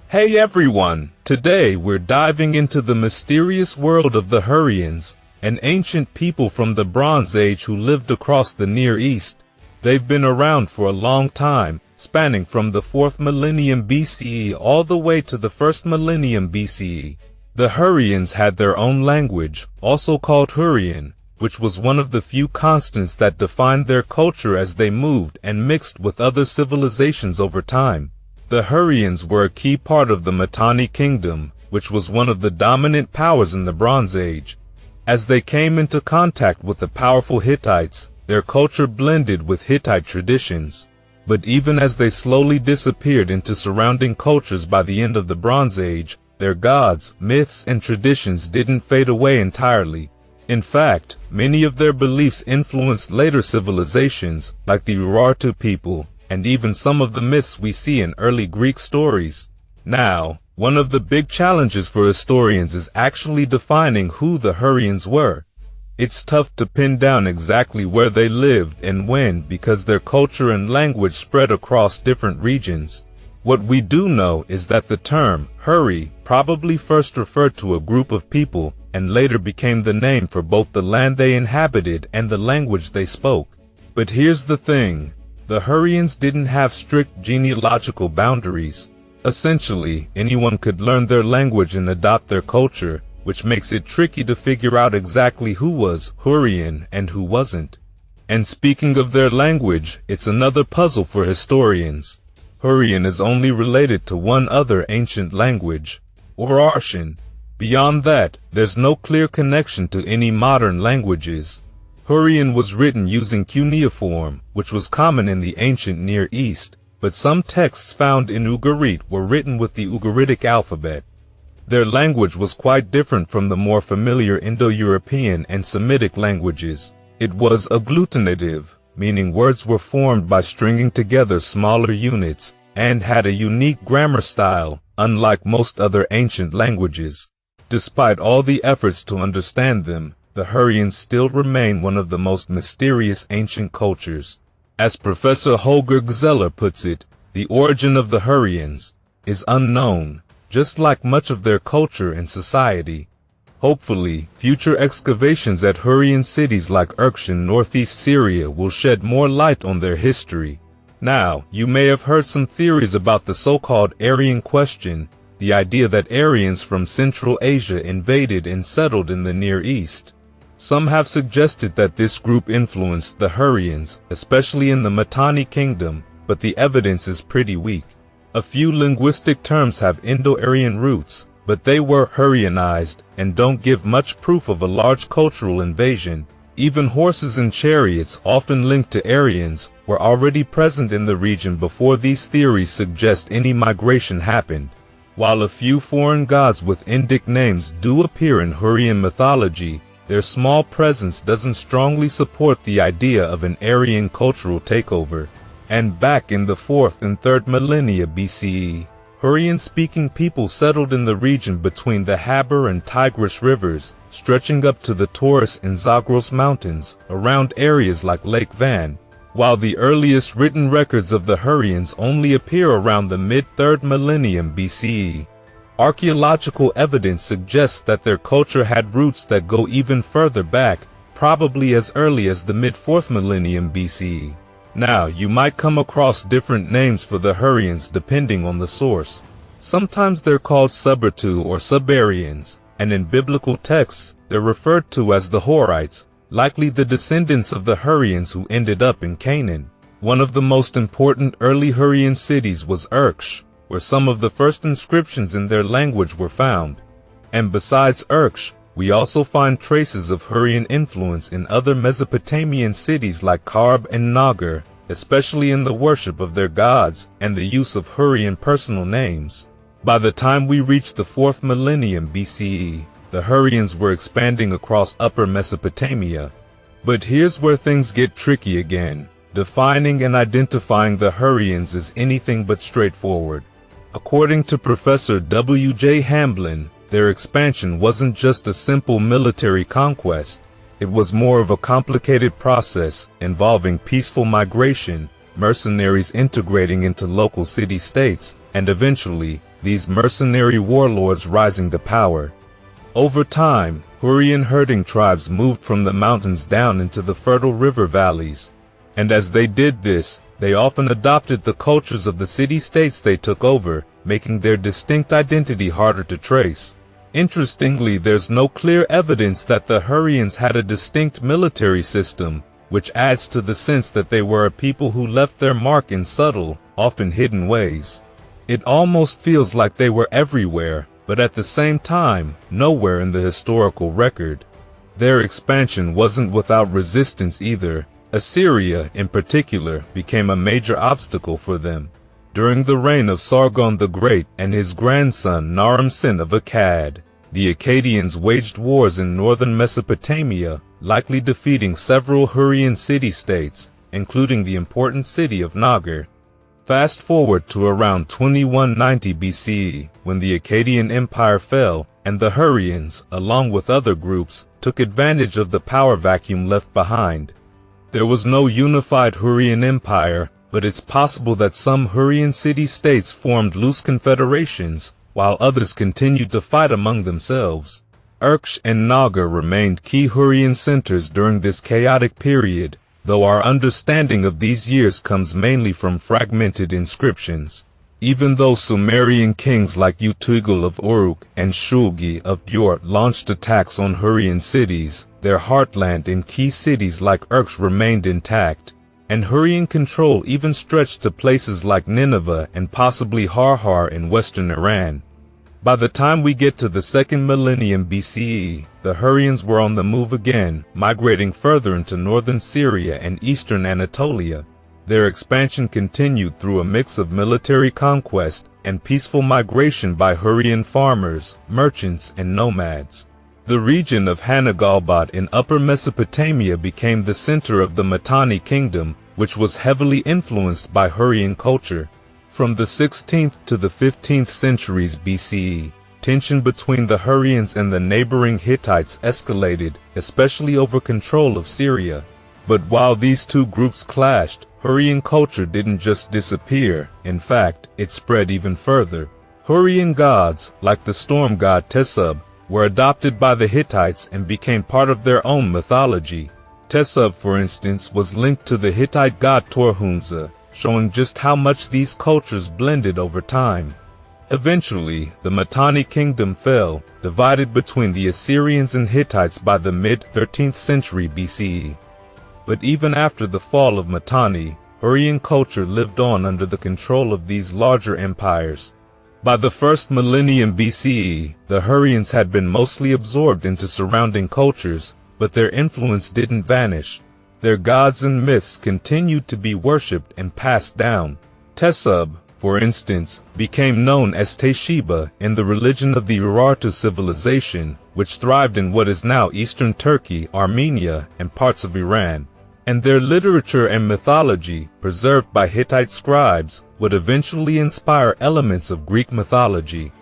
Hey everyone! Today we're diving into the mysterious world of the Hurrians, an ancient people from the Bronze Age who lived across the Near East. They've been around for a long time, spanning from the 4th millennium BCE all the way to the 1st millennium BCE. The Hurrians had their own language, also called Hurrian, which was one of the few constants that defined their culture as they moved and mixed with other civilizations over time. The Hurrians were a key part of the Mitanni kingdom, which was one of the dominant powers in the Bronze Age. As they came into contact with the powerful Hittites, their culture blended with Hittite traditions. But even as they slowly disappeared into surrounding cultures by the end of the Bronze Age, their gods, myths, and traditions didn't fade away entirely. In fact, many of their beliefs influenced later civilizations, like the Urartu people, and even some of the myths we see in early Greek stories. Now, one of the big challenges for historians is actually defining who the Hurrians were. It's tough to pin down exactly where they lived and when because their culture and language spread across different regions. What we do know is that the term Hurry probably first referred to a group of people and later became the name for both the land they inhabited and the language they spoke. But here's the thing. The Hurrians didn't have strict genealogical boundaries. Essentially, anyone could learn their language and adopt their culture, which makes it tricky to figure out exactly who was Hurrian and who wasn't. And speaking of their language, it's another puzzle for historians. Hurrian is only related to one other ancient language, or Aryan. Beyond that, there's no clear connection to any modern languages. Hurrian was written using cuneiform, which was common in the ancient Near East, but some texts found in Ugarit were written with the Ugaritic alphabet. Their language was quite different from the more familiar Indo-European and Semitic languages. It was agglutinative, meaning words were formed by stringing together smaller units, and had a unique grammar style, unlike most other ancient languages. Despite all the efforts to understand them, the Hurrians still remain one of the most mysterious ancient cultures. As Professor Holger Gzeller puts it, the origin of the Hurrians is unknown, just like much of their culture and society. Hopefully, future excavations at Hurrian cities like Erkshun, northeast Syria, will shed more light on their history. Now, you may have heard some theories about the so-called Aryan question, the idea that Aryans from Central Asia invaded and settled in the Near East. Some have suggested that this group influenced the Hurrians, especially in the Mitanni kingdom, but the evidence is pretty weak. A few linguistic terms have Indo-Aryan roots, but they were Hurrianized and don't give much proof of a large cultural invasion. Even horses and chariots, often linked to Aryans, were already present in the region before these theories suggest any migration happened. While a few foreign gods with Indic names do appear in Hurrian mythology, their small presence doesn't strongly support the idea of an Aryan cultural takeover. And back in the 4th and 3rd millennia BCE, Hurrian-speaking people settled in the region between the Habur and Tigris rivers, stretching up to the Taurus and Zagros mountains, around areas like Lake Van. While the earliest written records of the Hurrians only appear around the mid-3rd millennium BCE, archaeological evidence suggests that their culture had roots that go even further back, probably as early as the mid-4th millennium BCE. Now, you might come across different names for the Hurrians depending on the source. Sometimes they're called Subartu or Subarians, and in biblical texts, they're referred to as the Horites, likely the descendants of the Hurrians who ended up in Canaan. One of the most important early Hurrian cities was Erksh, where some of the first inscriptions in their language were found. And besides Erksh, we also find traces of Hurrian influence in other Mesopotamian cities like Karb and Nagar, especially in the worship of their gods and the use of Hurrian personal names. By the time we reach the 4th millennium BCE, the Hurrians were expanding across Upper Mesopotamia. But here's where things get tricky again. Defining and identifying the Hurrians is anything but straightforward. According to Professor W.J. Hamblin, their expansion wasn't just a simple military conquest. It was more of a complicated process involving peaceful migration, mercenaries integrating into local city-states, and eventually, these mercenary warlords rising to power. Over time, Hurrian herding tribes moved from the mountains down into the fertile river valleys, and as they did this, they often adopted the cultures of the city-states they took over, making their distinct identity harder to trace. Interestingly, there's no clear evidence that the Hurrians had a distinct military system, which adds to the sense that they were a people who left their mark in subtle, often hidden ways. It almost feels like they were everywhere, but at the same time, nowhere in the historical record. Their expansion wasn't without resistance either. Assyria, in particular, became a major obstacle for them. During the reign of Sargon the Great and his grandson Naram-Sin of Akkad, the Akkadians waged wars in northern Mesopotamia, likely defeating several Hurrian city-states, including the important city of Nagar. Fast forward to around 2190 BCE, when the Akkadian Empire fell, and the Hurrians, along with other groups, took advantage of the power vacuum left behind. There was no unified Hurrian Empire, but it's possible that some Hurrian city-states formed loose confederations, while others continued to fight among themselves. Uruk and Nagar remained key Hurrian centers during this chaotic period, though our understanding of these years comes mainly from fragmented inscriptions. Even though Sumerian kings like Utugal of Uruk and Shulgi of Ur launched attacks on Hurrian cities, their heartland in key cities like Uruk remained intact, and Hurrian control even stretched to places like Nineveh and possibly Harhar in western Iran. By the time we get to the second millennium BCE, the Hurrians were on the move again, migrating further into northern Syria and eastern Anatolia. Their expansion continued through a mix of military conquest and peaceful migration by Hurrian farmers, merchants, and nomads. The region of Hanagalbat in Upper Mesopotamia became the center of the Mitanni kingdom, which was heavily influenced by Hurrian culture. From the 16th to the 15th centuries BCE, tension between the Hurrians and the neighboring Hittites escalated, especially over control of Syria. But while these two groups clashed, Hurrian culture didn't just disappear. In fact, it spread even further. Hurrian gods, like the storm god Tesub, were adopted by the Hittites and became part of their own mythology. Tesub, for instance, was linked to the Hittite god Torhunza, showing just how much these cultures blended over time. Eventually, the Mitanni kingdom fell, divided between the Assyrians and Hittites by the mid-13th century BCE. But even after the fall of Mitanni, Hurrian culture lived on under the control of these larger empires. By the first millennium BCE, the Hurrians had been mostly absorbed into surrounding cultures, but their influence didn't vanish. Their gods and myths continued to be worshipped and passed down. Tesub, for instance, became known as Tesheba in the religion of the Urartu civilization, which thrived in what is now eastern Turkey, Armenia, and parts of Iran. And their literature and mythology, preserved by Hittite scribes, would eventually inspire elements of Greek mythology.